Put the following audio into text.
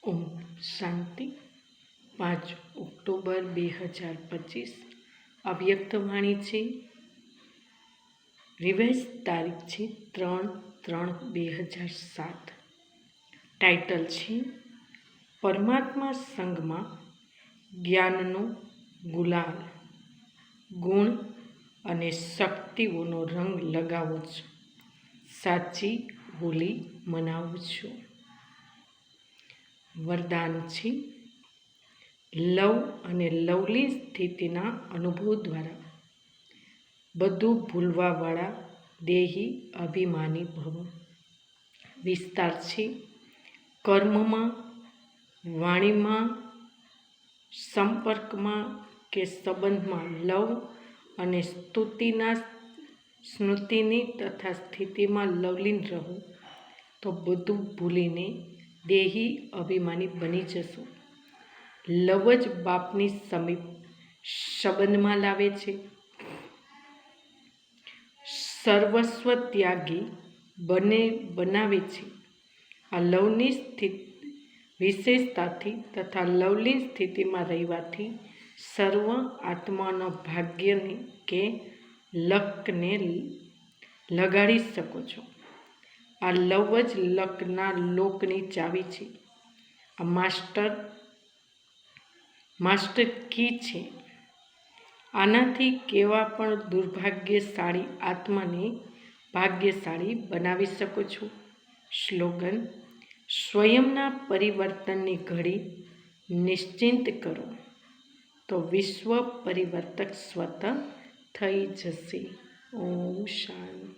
ઓમ શાંતિ. 5 October 2025 અવ્યક્તવાણી છે. Revise તારીખ છે 3/3/2007. ટાઇટલ છે પરમાત્મા સંગમાં જ્ઞાનનો ગુલાલ, ગુણ અને શક્તિઓનો રંગ લગાવું છું, સાચી હોલી મનાવું છું. વરદાન છે લવ અને લવલી સ્થિતિના અનુભવ દ્વારા બધું ભૂલવાવાળા દેહી અભિમાની ભવ. વિસ્તાર છે કર્મમાં, વાણીમાં, સંપર્કમાં કે સંબંધમાં લવ અને સ્મૃતિની તથા સ્થિતિમાં લવલીન રહો તો બધું ભૂલીને દેહી અભિમાની બની જશો. લવ જ બાપની સમીપ સંબંધમાં લાવે છે. સર્વસ્વ ત્યાગી બનાવે છે. આ લવની વિશેષતાથી તથા લવલી સ્થિતિમાં રહેવાથી સર્વ આત્માના ભાગ્યને કે લકને લગાડી શકો છો. આ લવ જ લકના લોકની ચાવી છે. આ માસ્ટર કી છે. આનાથી કેવા પણ દુર્ભાગ્યશાળી આત્માને ભાગ્યશાળી બનાવી શકો છો. સ્લોગન: સ્વયંના પરિવર્તનની ઘડી નિશ્ચિંત કરો તો વિશ્વ પરિવર્તક સ્વતઃ થઈ જશે. ઓમ શાંતિ.